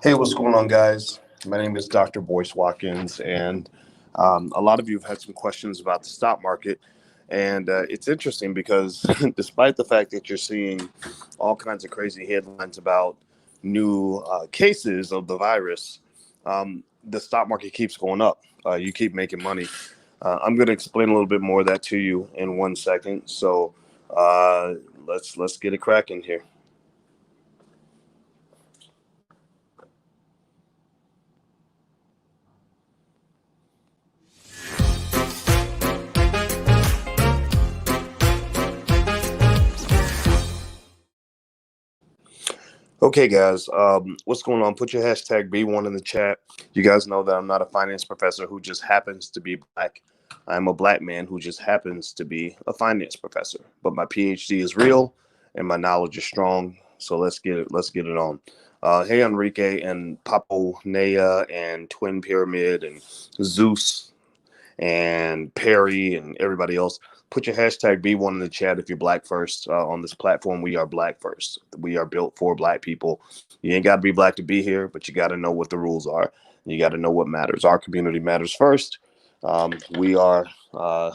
Hey, what's going on, guys? My name is Dr. Boyce Watkins, and a lot of you have had some questions about the stock market. And it's interesting because despite the fact that you're seeing all kinds of crazy headlines about new cases of the virus, the stock market keeps going up. You keep making money. I'm going to explain a little bit more of that to you in 1 second. So uh, let's get it cracking here. Okay, guys, what's going on? Put your hashtag B1 in the chat. You guys know that I'm not a finance professor who just happens to be black. I'm a black man who just happens to be a finance professor. But my PhD is real and my knowledge is strong. So let's get it. Let's get it on. Hey, Enrique and Papo Nea and Twin Pyramid and Zeus and Perry and everybody else. Put your hashtag B1 in the chat if you're black first. On this platform, we are black first. We are built for black people. You ain't got to be black to be here, but you got to know what the rules are. You got to know what matters. Our community matters first. We are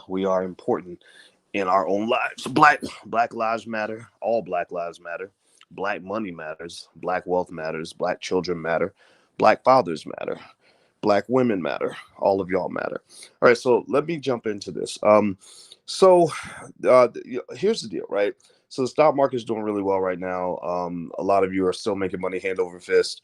important in our own lives. Black lives matter. All black lives matter. Black money matters. Black wealth matters. Black children matter. Black fathers matter. Black women matter. All of y'all matter. All right, so let me jump into this. Here's the deal, right? So the stock market is doing really well right now. A lot of you are still making money hand over fist.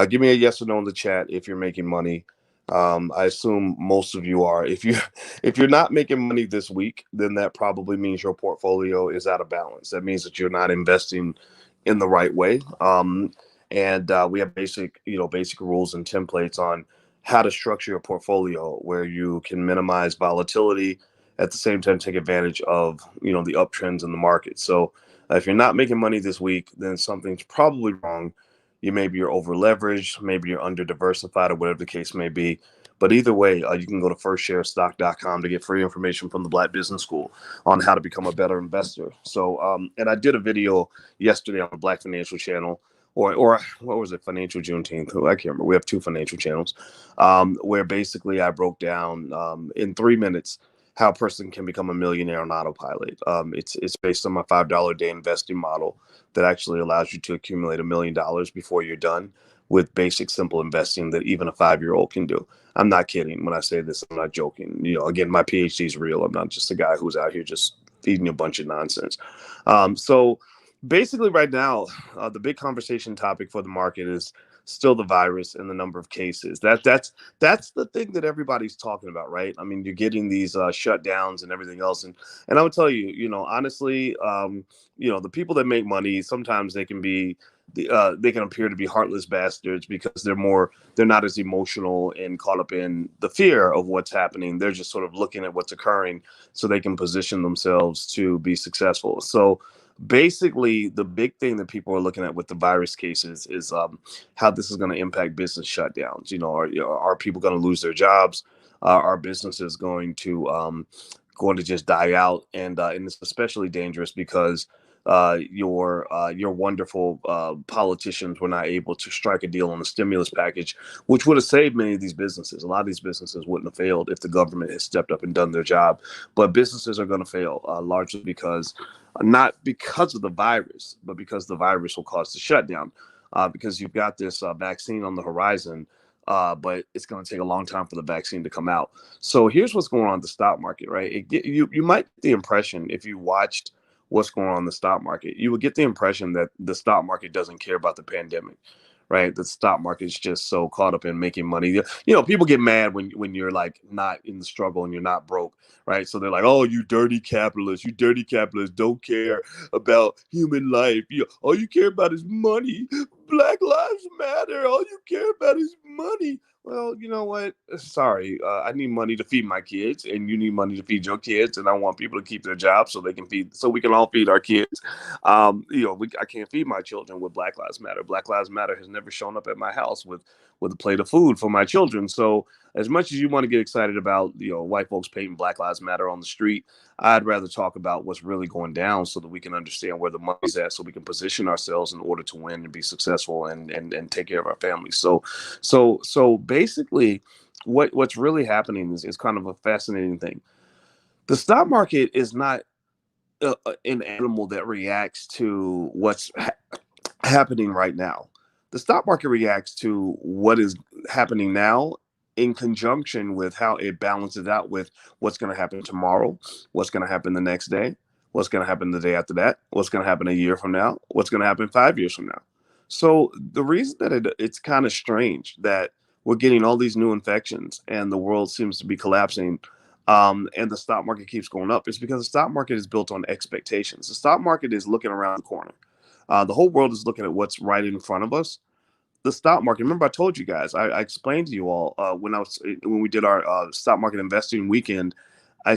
Give me a yes or no in the chat if you're making money. I assume most of you are. If you're not making money this week, then that probably means your portfolio is out of balance. That means that you're not investing in the right way. And we have basic rules and templates on how to structure your portfolio where you can minimize volatility at the same time take advantage of the uptrends in the market. So if you're not making money this week, then something's probably wrong. Maybe you're over leveraged, maybe you're under diversified, or whatever the case may be. But either way, you can go to firstsharestock.com to get free information from the Black Business School on how to become a better investor. So and I did a video yesterday on the Black Financial Channel, or what was it, Financial Juneteenth? I can't remember. We have two financial channels, where basically I broke down in 3 minutes how a person can become a millionaire on autopilot. It's based on my $5 a day investing model that actually allows you to accumulate $1 million before you're done with basic, simple investing that even a 5-year-old can do. I'm not kidding when I say this. I'm not joking. Again, my PhD is real. I'm not just a guy who's out here just feeding you a bunch of nonsense. So basically right now, the big conversation topic for the market is still the virus and the number of cases. That's the thing that everybody's talking about, right? I mean, you're getting these shutdowns and everything else, and I would tell you, honestly, the people that make money sometimes they can appear to be heartless bastards because they're not as emotional and caught up in the fear of what's happening. They're just sort of looking at what's occurring so they can position themselves to be successful. So basically, the big thing that people are looking at with the virus cases is how this is going to impact business shutdowns. Are people going to lose their jobs? Are businesses going to just die out? And it's especially dangerous because your wonderful politicians were not able to strike a deal on the stimulus package, which would have saved many of these businesses. A lot of these businesses wouldn't have failed if the government had stepped up and done their job. But businesses are going to fail largely because not because of the virus, but because the virus will cause the shutdown. Because you've got this vaccine on the horizon, but it's going to take a long time for the vaccine to come out. So here's what's going on in the stock market, right? You might get the impression if you watched what's going on in the stock market, you would get the impression that the stock market doesn't care about the pandemic, right? The stock market is just so caught up in making money. People get mad when you're like not in the struggle and you're not broke, right? So they're like, "Oh, you dirty capitalists! You dirty capitalists don't care about human life. All you care about is money. Black lives matter. All you care about is money." Well, you know what? Sorry, I need money to feed my kids, and you need money to feed your kids, and I want people to keep their jobs so we can all feed our kids. I can't feed my children with Black Lives Matter. Black Lives Matter has never shown up at my house with a plate of food for my children. So as much as you want to get excited about, white folks painting Black Lives Matter on the street, I'd rather talk about what's really going down so that we can understand where the money's at, so we can position ourselves in order to win and be successful and take care of our families. So basically, what's really happening is kind of a fascinating thing. The stock market is not an animal that reacts to what's happening right now. The stock market reacts to what is happening now in conjunction with how it balances out with what's going to happen tomorrow, what's going to happen the next day, what's going to happen the day after that, what's going to happen a year from now, what's going to happen 5 years from now. So the reason that it's kind of strange that we're getting all these new infections and the world seems to be collapsing, and the stock market keeps going up is because the stock market is built on expectations. The stock market is looking around the corner. The whole world is looking at what's right in front of us. The stock market. Remember, I told you guys. I explained to you all when we did our stock market investing weekend. I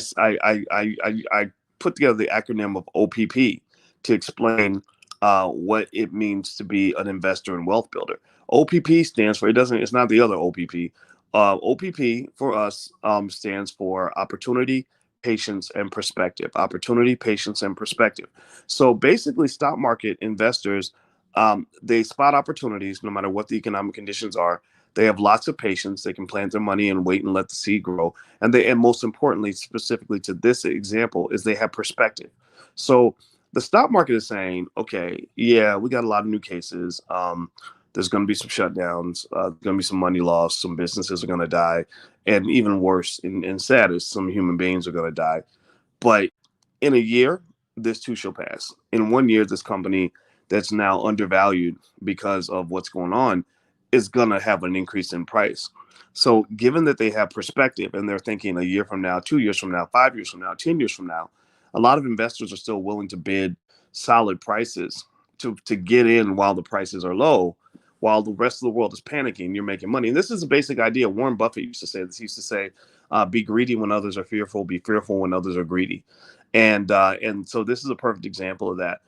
put together the acronym of OPP to explain what it means to be an investor and wealth builder. OPP stands for, it doesn't. It's not the other OPP. OPP for us stands for opportunity, patience, and perspective. Opportunity, patience, and perspective. So basically, stock market investors, they spot opportunities no matter what the economic conditions are. They have lots of patience. They can plant their money and wait and let the seed grow. And most importantly, specifically to this example, is they have perspective. So the stock market is saying, okay, yeah, we got a lot of new cases. There's going to be some shutdowns. There's going to be some money lost. Some businesses are going to die. And even worse and saddest, some human beings are going to die. But in a year, this too shall pass. In 1 year, this company that's now undervalued because of what's going on is going to have an increase in price. So given that they have perspective and they're thinking a year from now, 2 years from now, 5 years from now, 10 years from now, a lot of investors are still willing to bid solid prices to get in while the prices are low, while the rest of the world is panicking. You're making money. And this is a basic idea. Warren Buffett used to say this. He used to say, be greedy when others are fearful, be fearful when others are greedy. And so this is a perfect example of that.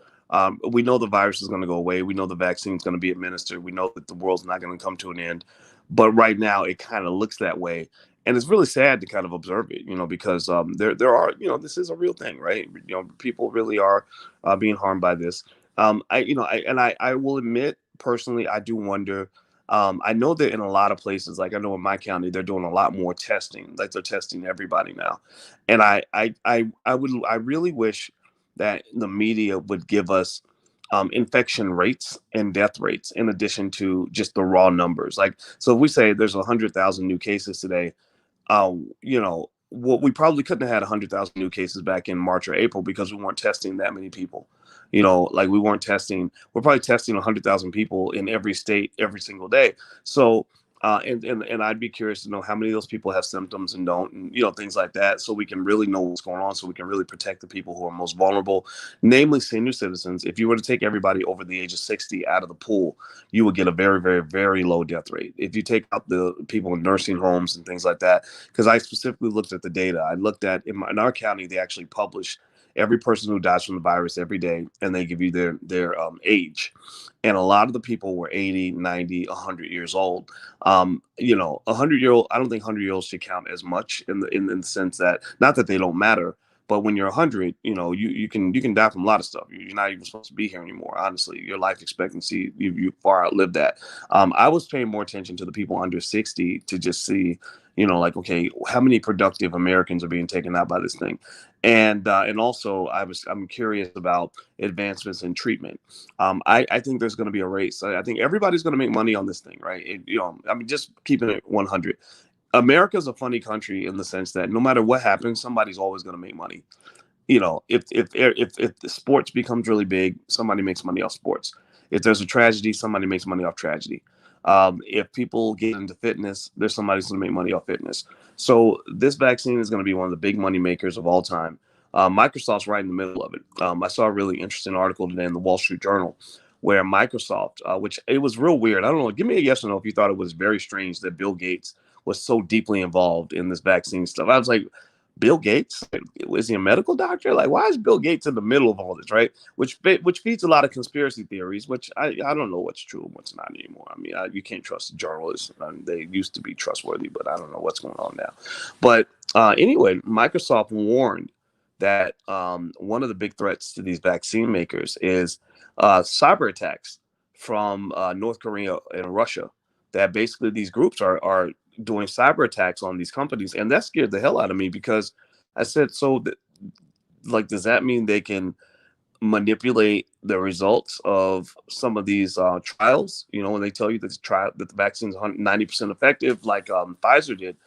We know the virus is going to go away. We know the vaccine is going to be administered. We know that the world's not going to come to an end. But right now, it kind of looks that way. And it's really sad to kind of observe it, because there are, this is a real thing, right? People really are being harmed by this. I will admit personally, I do wonder. I know that in a lot of places, like I know in my county, they're doing a lot more testing. Like they're testing everybody now, and I really wish that the media would give us infection rates and death rates in addition to just the raw numbers. Like, so if we say there's 100,000 new cases today, we probably couldn't have had 100,000 new cases back in March or April because we weren't testing that many people. Like we're probably testing 100,000 people in every state every single day. So, and I'd be curious to know how many of those people have symptoms and don't, and, things like that. So we can really know what's going on. So we can really protect the people who are most vulnerable, namely senior citizens. If you were to take everybody over the age of 60 out of the pool, you would get a very, very, very low death rate. If you take out the people in nursing homes and things like that, because I specifically looked at the data. I looked at in our county, they actually publish every person who dies from the virus every day, and they give you their age. And a lot of the people were 80, 90, 100 years old. 100-year-old, I don't think 100-year-olds should count as much in the sense that, not that they don't matter, but when you're 100, you can die from a lot of stuff. You're not even supposed to be here anymore. Honestly, your life expectancy, you far outlived that. I was paying more attention to the people under 60 to just see, like, okay, how many productive Americans are being taken out by this thing? And also I'm curious about advancements in treatment. I think there's going to be a race. I think everybody's going to make money on this thing, right? Just keeping it 100. America's a funny country in the sense that no matter what happens, somebody's always going to make money. If the sports becomes really big, somebody makes money off sports. If there's a tragedy, somebody makes money off tragedy. If people get into fitness, there's somebody who's going to make money off fitness. So this vaccine is going to be one of the big money makers of all time. Microsoft's right in the middle of it. I saw a really interesting article today in the Wall Street Journal where Microsoft, which it was real weird. I don't know. Give me a yes or no if you thought it was very strange that Bill Gates was so deeply involved in this vaccine stuff. I was like, Bill Gates, is he a medical doctor? Like, why is Bill Gates in the middle of all this, right? Which feeds a lot of conspiracy theories, which I don't know what's true and what's not anymore. I mean, you can't trust journalists. They used to be trustworthy, but I don't know what's going on now. But anyway, Microsoft warned that one of the big threats to these vaccine makers is cyber attacks from North Korea and Russia. That basically these groups are doing cyber attacks on these companies, and that scared the hell out of me because I said, so like, does that mean they can manipulate the results of some of these trials? You know, when they tell you that the vaccine is 90% effective, like Pfizer did,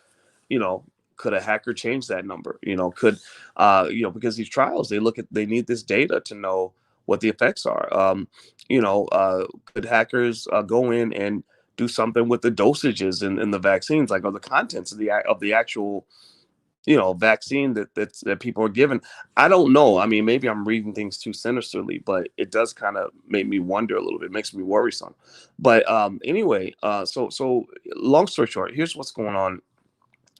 you know, could a hacker change that number? You know, because these trials, they need this data to know what the effects are. Could hackers go in and do something with the dosages in the vaccines, like, or the contents of the actual, vaccine that people are given? I don't know. I mean, maybe I'm reading things too sinisterly, but it does kind of make me wonder a little bit. It makes me worrisome. But anyway, so long story short, here's what's going on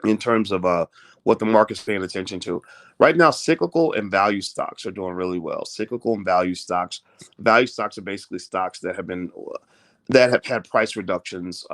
in terms of what the market's paying attention to. Right now, cyclical and value stocks are doing really well. Cyclical and value stocks. Value stocks are basically stocks that have had price reductions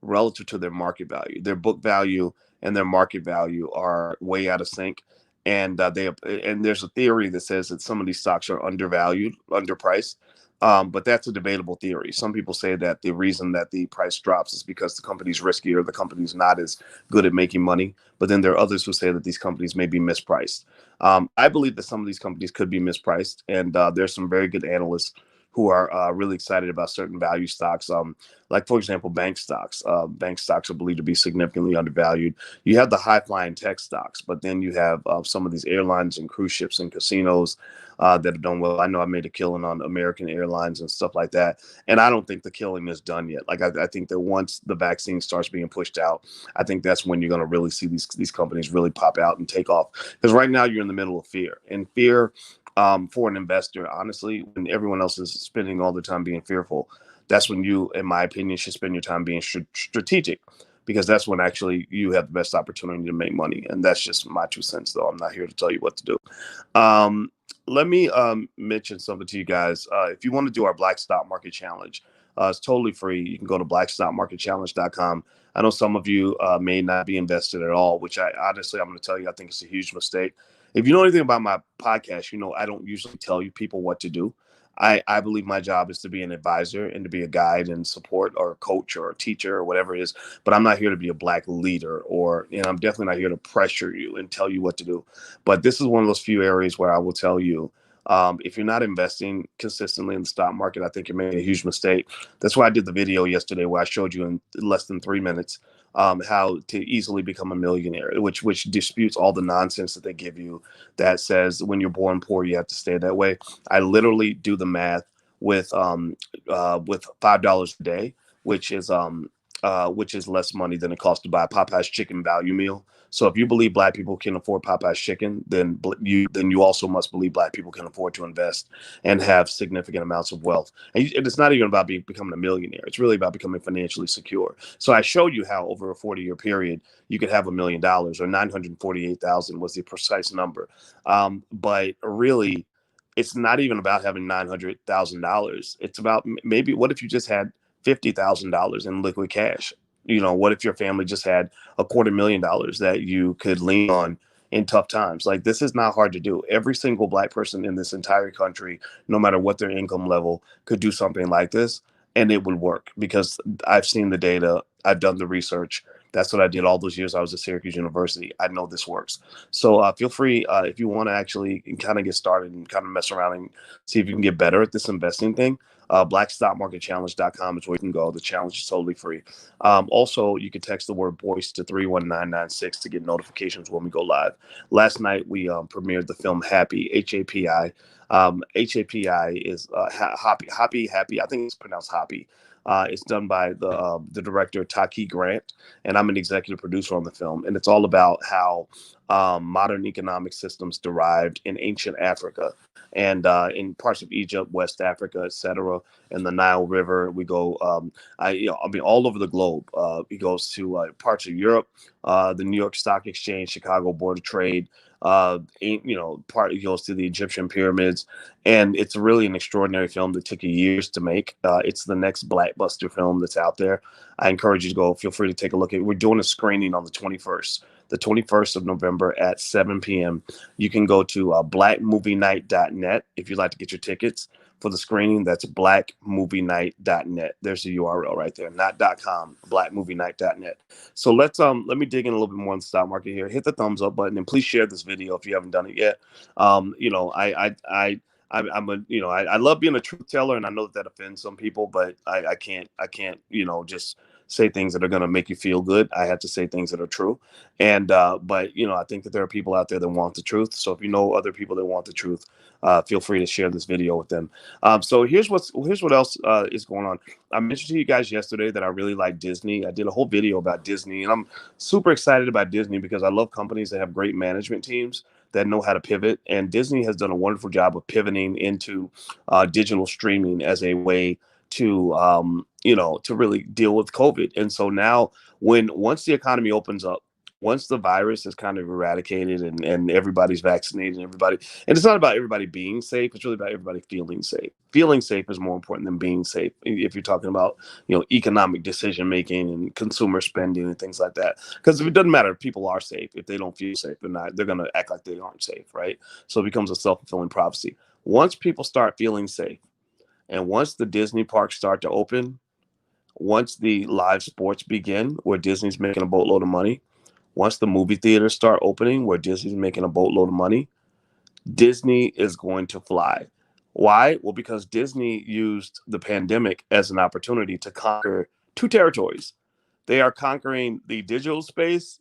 relative to their market value. Their book value and their market value are way out of sync. And there's a theory that says that some of these stocks are undervalued, underpriced. But that's a debatable theory. Some people say that the reason that the price drops is because the company's riskier, the company's not as good at making money. But then there are others who say that these companies may be mispriced. I believe that some of these companies could be mispriced, and there's some very good analysts who are really excited about certain value stocks. Like, for example, bank stocks. Bank stocks are believed to be significantly undervalued. You have the high-flying tech stocks, but then you have some of these airlines and cruise ships and casinos that have done well. I know I made a killing on American Airlines and stuff like that, and I don't think the killing is done yet. Like, I think that once the vaccine starts being pushed out, I think that's when you're going to really see these companies really pop out and take off. Because right now you're in the middle of fear, and fear for an investor, honestly, when everyone else is spending all the time being fearful, that's when you, in my opinion, should spend your time being strategic, because that's when actually you have the best opportunity to make money. And that's just my 2 cents, though. I'm not here to tell you what to do. Let me mention something to you guys. If you want to do our Black Stock Market Challenge, it's totally free. You can go to blackstockmarketchallenge.com. I know some of you may not be invested at all, which I'm going to tell you, I think it's a huge mistake. If you know anything about my podcast, you know I don't usually tell you people what to do. I believe my job is to be an advisor and to be a guide and support, or a coach or a teacher or whatever it is. But I'm not here to be a black leader, and I'm definitely not here to pressure you and tell you what to do. But this is one of those few areas where I will tell you, if you're not investing consistently in the stock market, I think you're making a huge mistake. That's why I did the video yesterday where I showed you in less than 3 minutes how to easily become a millionaire, which disputes all the nonsense that they give you that says when you're born poor, you have to stay that way. I literally do the math with $5 a day, which is less money than it costs to buy a Popeye's chicken value meal. So if you believe black people can afford Popeye's chicken, then you also must believe black people can afford to invest and have significant amounts of wealth. And it's not even about becoming a millionaire. It's really about becoming financially secure. So I showed you how over a 40-year period you could have $1 million, or 948,000 was the precise number. But really, it's not even about having $900,000. It's about maybe what if you just had $50,000 in liquid cash? What if your family just had $250,000 that you could lean on in tough times? Like, this is not hard to do. Every single black person in this entire country, no matter what their income level, could do something like this, and it would work, because I've seen the data. I've done the research. That's what I did all those years I was at Syracuse University. I know this works. So feel free, if you want to actually kind of get started and kind of mess around and see if you can get better at this investing thing. Blackstockmarketchallenge.com is where you can go. The challenge is totally free. Also, you can text the word BOYCE to 31996 to get notifications when we go live. Last night, we premiered the film Happy, Happy. HAPI is Happy. I think it's pronounced Happy. It's done by the director Taki Grant, and I'm an executive producer on the film. And it's all about how modern economic systems derived in ancient Africa and in parts of Egypt, West Africa, etc., and the Nile River. We go, I mean, all over the globe. He goes to parts of Europe, the New York Stock Exchange, Chicago Board of Trade. Part he goes to the Egyptian pyramids, and it's really an extraordinary film that took years to make. It's the next blockbuster film that's out there. I encourage you to go. Feel free to take a look at it. We're doing a screening on the 21st of November at 7 p.m. You can go to blackmovienight.net if you'd like to get your tickets for the screening. That's blackmovienight.net. There's the URL right there, not .com, blackmovienight.net. So let me dig in a little bit more on the stock market here. Hit the thumbs up button and please share this video if you haven't done it yet. I love being a truth teller, and I know that offends some people, but I can't just say things that are going to make you feel good. I have to say things that are true. And but I think that there are people out there that want the truth. So if you know other people that want the truth, feel free to share this video with them. So here's what else is going on. I mentioned to you guys yesterday that I really like Disney. I did a whole video about Disney, and I'm super excited about Disney because I love companies that have great management teams that know how to pivot. And Disney has done a wonderful job of pivoting into digital streaming as a way to to really deal with COVID. And so now once the economy opens up, once the virus is kind of eradicated and everybody's vaccinated, and it's not about everybody being safe, it's really about everybody feeling safe. Feeling safe is more important than being safe if you're talking about economic decision making and consumer spending and things like that. Because it doesn't matter if people are safe, if they don't feel safe, they're going to act like they aren't safe, right? So it becomes a self-fulfilling prophecy. Once people start feeling safe, and once the Disney parks start to open, once the live sports begin, where Disney's making a boatload of money, once the movie theaters start opening, where Disney's making a boatload of money, Disney is going to fly. Why? Well, because Disney used the pandemic as an opportunity to conquer two territories. They are conquering the digital space,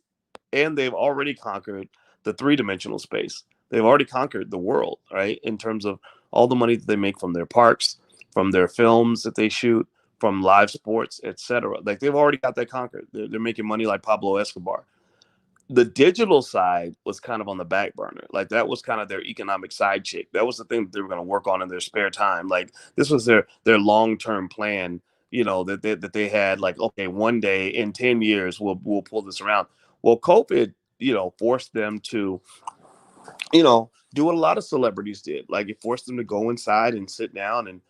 and they've already conquered the three-dimensional space. They've already conquered the world, right? In terms of all the money that they make from their parks, from their films that they shoot, from live sports, etc. Like they've already got that conquered. They're making money like Pablo Escobar. The digital side was kind of on the back burner. Like that was kind of their economic side chick. That was the thing that they were going to work on in their spare time. Like this was their long-term plan, that they had, like, okay, one day in 10 years we'll pull this around. Well, COVID, forced them to, do what a lot of celebrities did. Like it forced them to go inside and sit down, and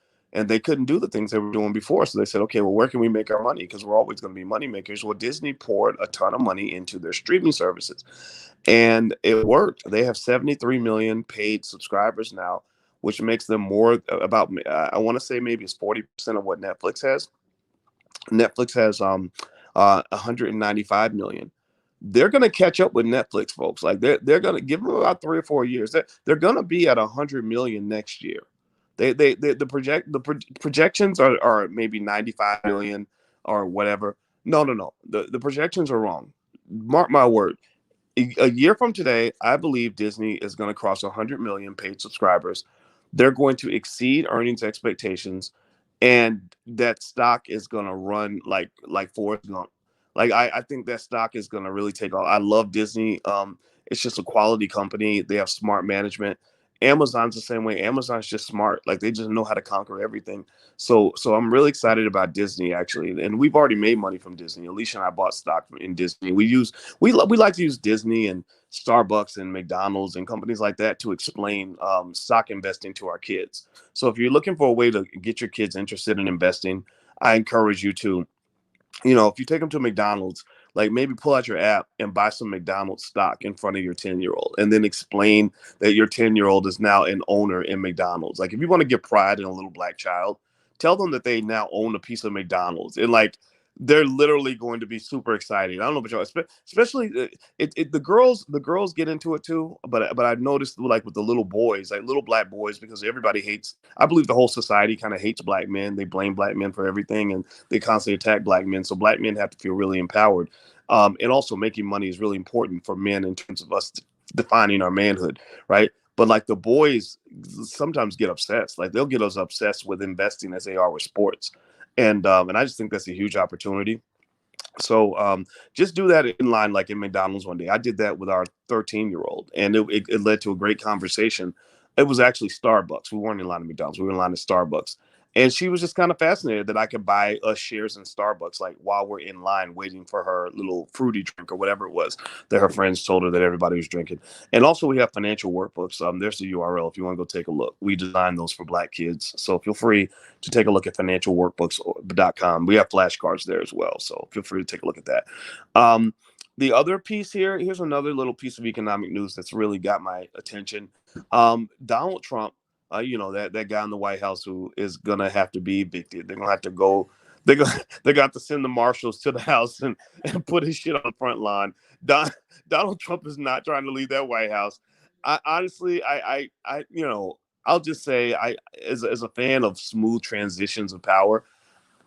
they couldn't do the things they were doing before. So they said, okay, well, where can we make our money? Because we're always going to be money makers. Well, Disney poured a ton of money into their streaming services, and it worked. They have 73 million paid subscribers now, which makes them more about, I want to say maybe it's 40% of what Netflix has. Netflix has 195 million. They're going to catch up with Netflix, folks. Like they're going to give them about 3 or 4 years. They're going to be at 100 million next year. The projections are maybe 95 million or whatever. No. The projections are wrong. Mark my word. A year from today, I believe Disney is going to cross 100 million paid subscribers. They're going to exceed earnings expectations, and that stock is going to run like Forrest Gump. Like I think that stock is going to really take off. I love Disney. It's just a quality company. They have smart management. Amazon's the same way. Amazon's just smart. Like they just know how to conquer everything. So I'm really excited about Disney, actually. And we've already made money from Disney. Alicia and I bought stock in Disney. We like to use Disney and Starbucks and McDonald's and companies like that to explain stock investing to our kids. So if you're looking for a way to get your kids interested in investing, I encourage you to, if you take them to McDonald's, like maybe pull out your app and buy some McDonald's stock in front of your 10-year-old, and then explain that your 10-year-old is now an owner in McDonald's. Like if you want to get pride in a little black child, tell them that they now own a piece of McDonald's, and like they're literally going to be super excited. I don't know about y'all, especially the girls get into it too. But I've noticed, like with the little boys, like little black boys, because everybody hates. I believe the whole society kind of hates black men. They blame black men for everything, and they constantly attack black men. So black men have to feel really empowered. And also making money is really important for men in terms of us defining our manhood, right? But like the boys sometimes get obsessed. Like they'll get us obsessed with investing as they are with sports. And I just think that's a huge opportunity. So just do that in line, like in McDonald's one day. I did that with our 13-year-old, and it led to a great conversation. It was actually Starbucks. We weren't in line at McDonald's. We were in line at Starbucks. And she was just kind of fascinated that I could buy us shares in Starbucks, like while we're in line waiting for her little fruity drink or whatever it was that her friends told her that everybody was drinking. And also, we have financial workbooks. There's the URL if you want to go take a look. We designed those for Black kids. So feel free to take a look at financialworkbooks.com. We have flashcards there as well. So feel free to take a look at that. The other piece here's another little piece of economic news that's really got my attention. Donald Trump, that guy in the White House who is gonna have to be evicted. They're gonna have to go. They're gonna have to send the marshals to the house and put his shit on the front lawn. Donald Trump is not trying to leave that White House. I honestly, I'll just say, as a fan of smooth transitions of power,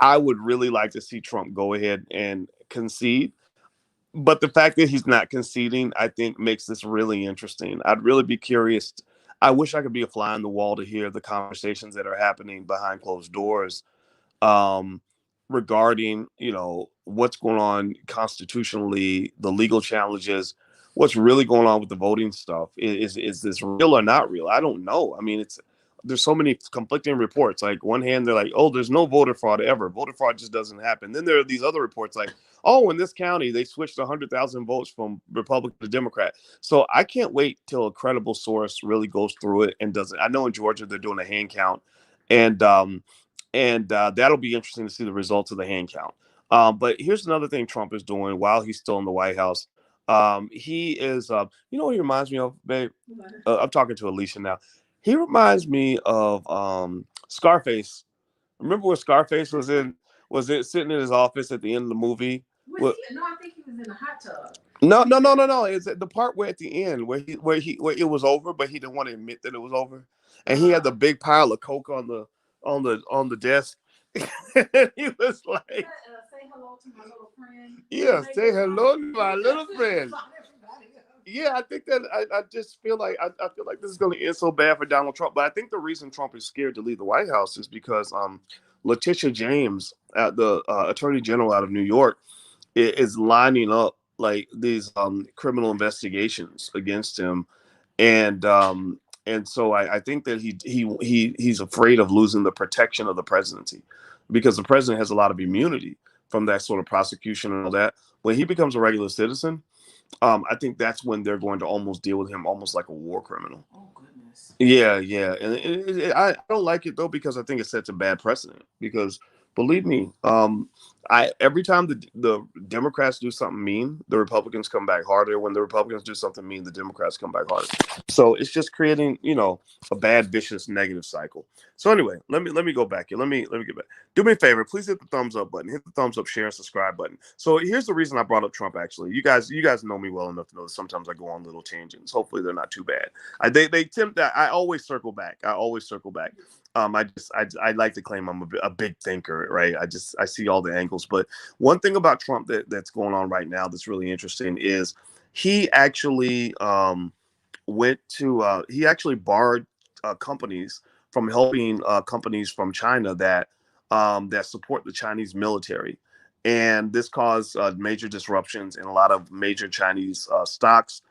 I would really like to see Trump go ahead and concede. But the fact that he's not conceding, I think, makes this really interesting. I'd really be curious. I wish I could be a fly on the wall to hear the conversations that are happening behind closed doors, um, regarding, what's going on constitutionally, the legal challenges, what's really going on with the voting stuff. Is this real or not real? I don't know. I mean, there's so many conflicting reports. Like one hand, they're like, oh, there's no voter fraud ever. Voter fraud just doesn't happen. Then there are these other reports like, oh, in this county, they switched 100,000 votes from Republican to Democrat. So I can't wait till a credible source really goes through it and does it. I know in Georgia they're doing a hand count, and that'll be interesting to see the results of the hand count. But here's another thing Trump is doing while he's still in the White House. He is, what he reminds me of, babe? I'm talking to Alicia now. He reminds me of Scarface. Remember where Scarface was in? Was it sitting in his office at the end of the movie? No, I think he was in the hot tub. No. It's the part where at the end where it was over, but he didn't want to admit that it was over, and he had the big pile of coke on the desk. And he was like, "Say hello to my little friend." Yeah, say hello to my little friend. Yeah, I think that I just feel like I feel like this is going to end so bad for Donald Trump. But I think the reason Trump is scared to leave the White House is because Letitia James, the Attorney General out of New York, is lining up like these criminal investigations against him, and so I think that he's afraid of losing the protection of the presidency, because the president has a lot of immunity from that sort of prosecution and all that. When he becomes a regular citizen, I think that's when they're going to almost deal with him almost like a war criminal. Oh goodness. Yeah, and I don't like it though, because I think it sets a bad precedent. Because believe me, I every time the Democrats do something mean, the Republicans come back harder. When the Republicans do something mean, the Democrats come back harder. So it's just creating, a bad, vicious, negative cycle. So anyway, let me go back here. Let me get back. Do me a favor, please hit the thumbs up button, hit the thumbs up, share, and subscribe button. So here's the reason I brought up Trump. Actually, you guys know me well enough to know that sometimes I go on little tangents. Hopefully, they're not too bad. They tempt that. I always circle back. I like to claim I'm a big thinker, right? I see all the angles. But one thing about Trump that's going on right now that's really interesting is he actually he actually barred companies from helping companies from China that support the Chinese military, and this caused major disruptions in a lot of major Chinese stocks,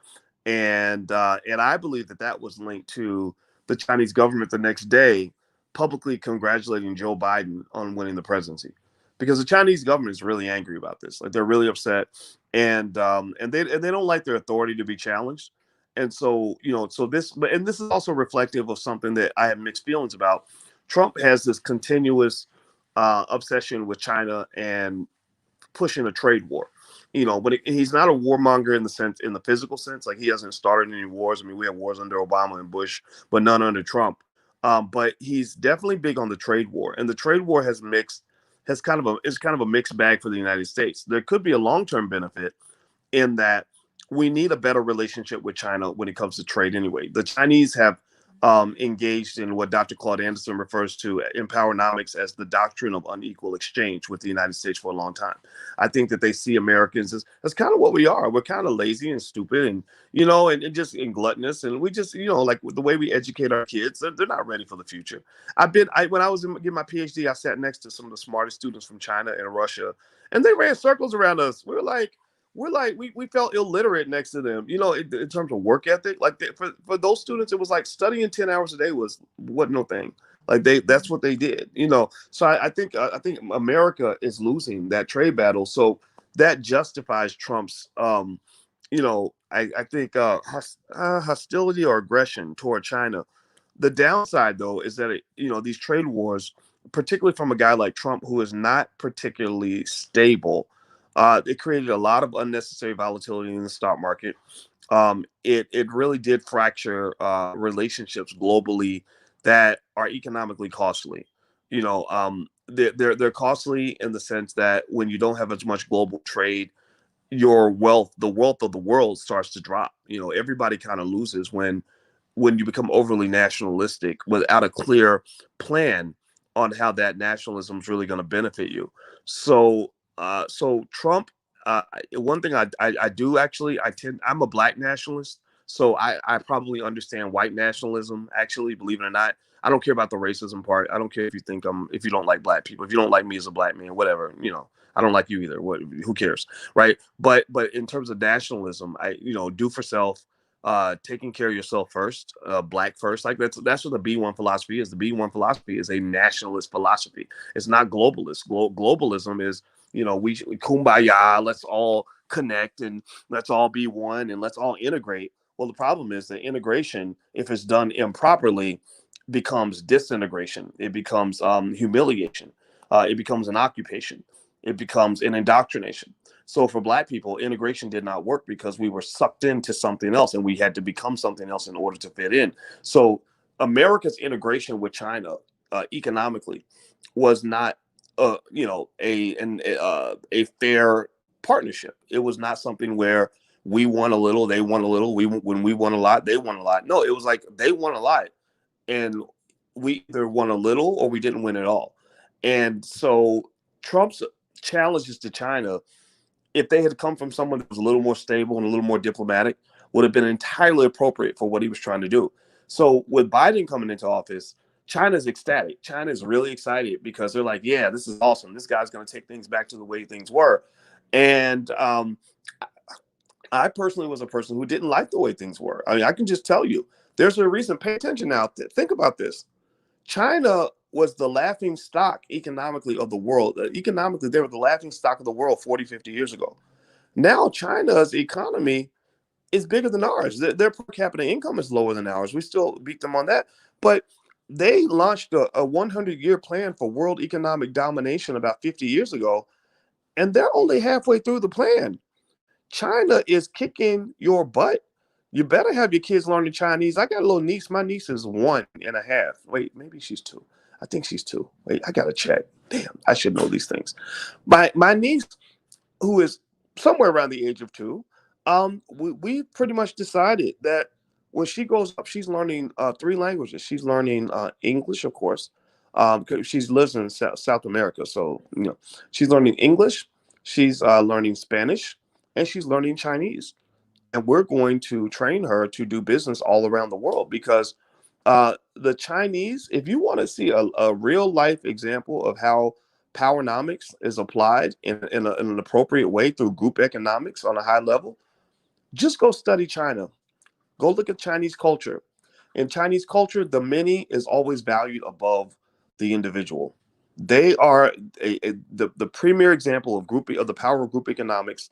and I believe that was linked to the Chinese government the next day publicly congratulating Joe Biden on winning the presidency, because the Chinese government is really angry about this. Like they're really upset, and they don't like their authority to be challenged. And so, this is also reflective of something that I have mixed feelings about. Trump has this continuous obsession with China and pushing a trade war. But he's not a warmonger in the physical sense. Like he hasn't started any wars. I mean, we have wars under Obama and Bush, but none under Trump. But he's definitely big on the trade war, and the trade war is kind of a mixed bag for the United States. There could be a long-term benefit in that we need a better relationship with China when it comes to trade anyway. The Chinese have engaged in what Dr. Claude Anderson refers to in Powernomics as the doctrine of unequal exchange with the United States for a long time. I think that they see Americans as kind of what we are. We're kind of lazy and stupid and, and just and gluttonous. And we just, like the way we educate our kids, they're not ready for the future. When I was getting my PhD, I sat next to some of the smartest students from China and Russia, and they ran circles around us. We felt illiterate next to them, in terms of work ethic. Like for those students, it was like studying 10 hours a day wasn't no thing. Like that's what they did. So I think America is losing that trade battle. So that justifies Trump's, I think hostility or aggression toward China. The downside, though, is that these trade wars, particularly from a guy like Trump, who is not particularly stable, it created a lot of unnecessary volatility in the stock market. It really did fracture relationships globally that are economically costly. They're costly in the sense that when you don't have as much global trade, the wealth of the world starts to drop. Everybody kind of loses when you become overly nationalistic without a clear plan on how that nationalism is really going to benefit you. So Trump, one thing I do actually, I'm a black nationalist, so I probably understand white nationalism. Actually, believe it or not, I don't care about the racism part. I don't care if you don't like black people, if you don't like me as a black man, whatever. I don't like you either. Who cares, right? But in terms of nationalism, do for self, taking care of yourself first, black first. Like that's what the B1 philosophy is. The B1 philosophy is a nationalist philosophy. It's not globalist. Globalism is, we kumbaya, let's all connect and let's all be one and let's all integrate. Well, the problem is that integration, if it's done improperly, becomes disintegration. It becomes humiliation. It becomes an occupation. It becomes an indoctrination. So for black people, integration did not work because we were sucked into something else and we had to become something else in order to fit in. So America's integration with China economically was not, a fair partnership. It was not something where we won a little, they won a little. When we won a lot, they won a lot. No, it was like they won a lot, and we either won a little or we didn't win at all. And so Trump's challenges to China, if they had come from someone that was a little more stable and a little more diplomatic, would have been entirely appropriate for what he was trying to do. So with Biden coming into office, China's ecstatic. China is really excited because they're like, yeah, this is awesome. This guy's going to take things back to the way things were. And I personally was a person who didn't like the way things were. I mean, I can just tell you, there's a reason. Pay attention now. Think about this. China was the laughing stock economically of the world. Economically, they were the laughing stock of the world 40, 50 years ago. Now, China's economy is bigger than ours. Their per capita income is lower than ours. We still beat them on that. But they launched a 100-year plan for world economic domination about 50 years ago, and they're only halfway through the plan. China is kicking your butt. You better have your kids learning Chinese. I got a little niece. My niece is 1.5. Wait, maybe she's 2. I think she's 2. Wait, I gotta check. Damn, I should know these things. My niece, who is somewhere around the age of 2, we pretty much decided that when she grows up, she's learning 3 languages. She's learning English, of course, because she lives in South America. So she's learning English. She's learning Spanish, and she's learning Chinese. And we're going to train her to do business all around the world because the Chinese, if you want to see a real life example of how powernomics is applied in an appropriate way through group economics on a high level, just go study China. Go look at Chinese culture. In Chinese culture, the many is always valued above the individual. They are the premier example of the power of group economics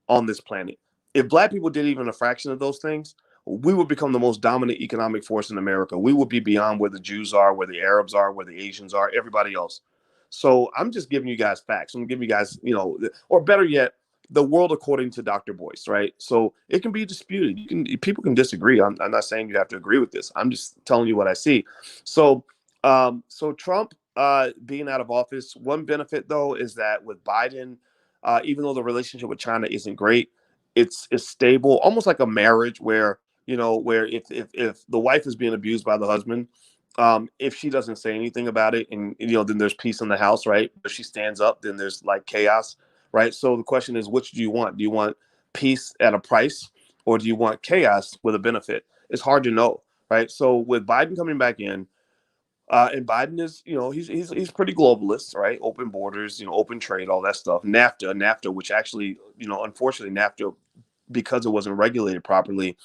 on this planet. If black people did even a fraction of those things, we would become the most dominant economic force in America. We would be beyond where the Jews are, where the Arabs are, where the Asians are, everybody else. So I'm just giving you guys facts. I'm giving you guys, or better yet, the world according to Dr. Boyce, right? So it can be disputed. People can disagree. I'm not saying you have to agree with this. I'm just telling you what I see. So Trump being out of office, one benefit though is that with Biden, even though the relationship with China isn't great, it's stable, almost like a marriage where where if the wife is being abused by the husband, if she doesn't say anything about it, and then there's peace in the house, right? If she stands up, then there's like chaos, right? So the question is, which do you want? Do you want peace at a price, or do you want chaos with a benefit? It's hard to know, right? So with Biden coming back in, and Biden is, he's pretty globalist, right? Open borders, open trade, all that stuff. NAFTA, which actually, unfortunately, NAFTA, because it wasn't regulated properly,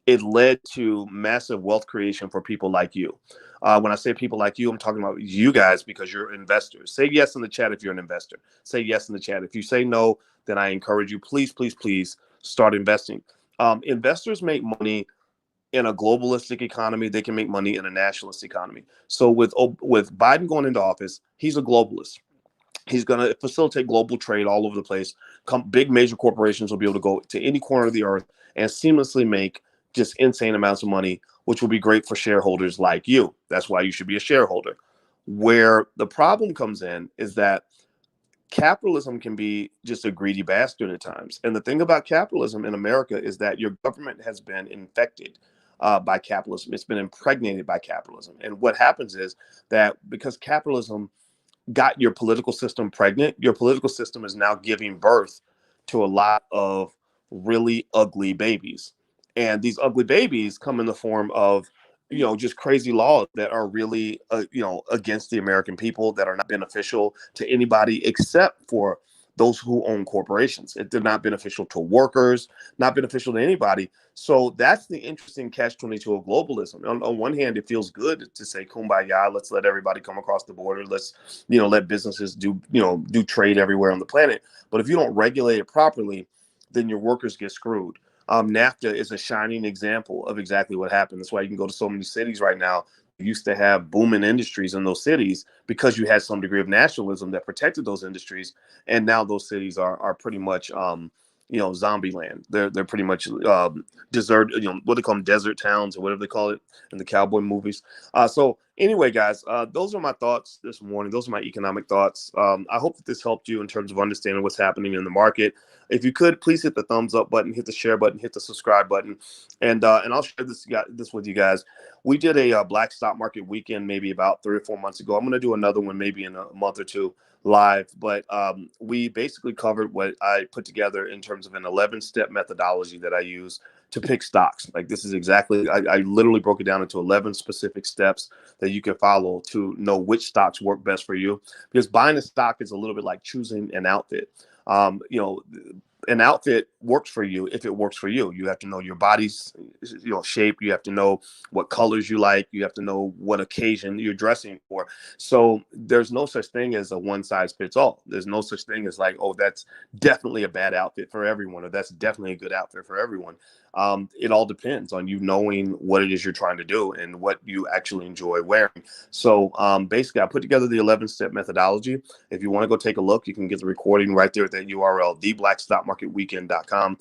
it led to massive wealth creation for people like you. When I say people like you, I'm talking about you guys because you're investors. Say yes in the chat if you're an investor. Say yes in the chat. If you say no, then I encourage you, please, please, please start investing. Investors make money in a globalistic economy. They can make money in a nationalist economy. So with Biden going into office, he's a globalist. He's going to facilitate global trade all over the place. Big major corporations will be able to go to any corner of the earth and seamlessly make just insane amounts of money, which will be great for shareholders like you. That's why you should be a shareholder. Where the problem comes in is that capitalism can be just a greedy bastard at times. And the thing about capitalism in America is that your government has been infected by capitalism. It's been impregnated by capitalism. And what happens is that because capitalism got your political system pregnant, your political system is now giving birth to a lot of really ugly babies. And these ugly babies come in the form of, just crazy laws that are really, against the American people, that are not beneficial to anybody except for those who own corporations. They're not beneficial to workers, not beneficial to anybody. So that's the interesting catch-22 of globalism. On one hand, it feels good to say kumbaya, let's let everybody come across the border, let's let businesses do trade everywhere on the planet. But if you don't regulate it properly, then your workers get screwed. NAFTA is a shining example of exactly what happened. That's why you can go to so many cities right now that used to have booming industries in those cities because you had some degree of nationalism that protected those industries. And now those cities are pretty much zombie land. They're pretty much desert, what they call them, desert towns or whatever they call it in the cowboy movies. So anyway, guys, those are my thoughts this morning. Those are my economic thoughts. I hope that this helped you in terms of understanding what's happening in the market. If you could, please hit the thumbs up button, hit the share button, hit the subscribe button, and I'll share this with you guys. We did a Black Stock Market weekend maybe about 3 or 4 months ago. I'm going to do another one maybe in a month or two live, but we basically covered what I put together in terms of an 11-step methodology that I use to pick stocks. Like this is exactly, I literally broke it down into 11 specific steps that you can follow to know which stocks work best for you. Because buying a stock is a little bit like choosing an outfit. An outfit works for you if it works for you. You have to know your body's shape. You have to know what colors you like. You have to know what occasion you're dressing for. So there's no such thing as a one size fits all. There's no such thing as like, oh, that's definitely a bad outfit for everyone, or that's definitely a good outfit for everyone. It all depends on you knowing what it is you're trying to do and what you actually enjoy wearing. So basically, I put together the 11-step methodology. If you want to go take a look, you can get the recording right there at that URL, theblackstockmarketweekend.com.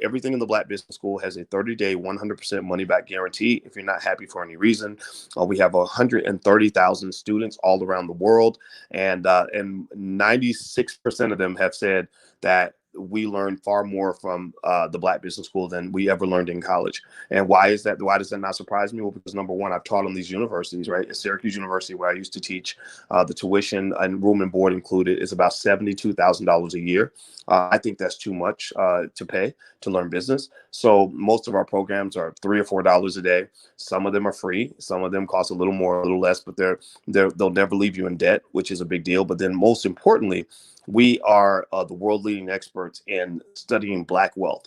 Everything in the Black Business School has a 30-day, 100% money-back guarantee. If you're not happy for any reason, we have 130,000 students all around the world, and 96% of them have said that we learned far more from the Black Business School than we ever learned in college. And why is that? Why does that not surprise me? Well, because number one, I've taught on these universities, right? At Syracuse University, where I used to teach, the tuition and room and board included is about $72,000 a year. I think that's too much to pay to learn business. So most of our programs are $3 or $4 a day. Some of them are free. Some of them cost a little more, a little less, but they'll never leave you in debt, which is a big deal. But then most importantly, we are the world leading experts in studying Black wealth,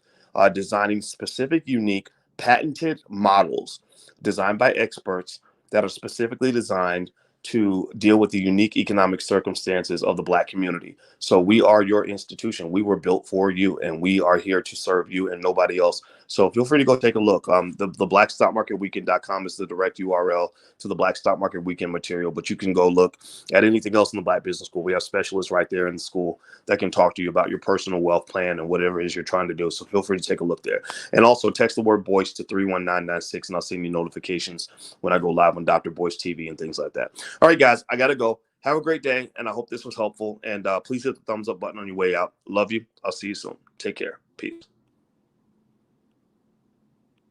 designing specific, unique, patented models designed by experts that are specifically designed to deal with the unique economic circumstances of the Black community. So we are your institution. We were built for you, and we are here to serve you and nobody else. So feel free to go take a look. The blackstockmarketweekend.com is the direct URL to the Black Stock Market Weekend material, but you can go look at anything else in the Black Business School. We have specialists right there in the school that can talk to you about your personal wealth plan and whatever it is you're trying to do. So feel free to take a look there. And also text the word Boyce to 31996, and I'll send you notifications when I go live on Dr. Boyce TV and things like that. All right, guys, I got to go. Have a great day, and I hope this was helpful. And please hit the thumbs up button on your way out. Love you. I'll see you soon. Take care. Peace.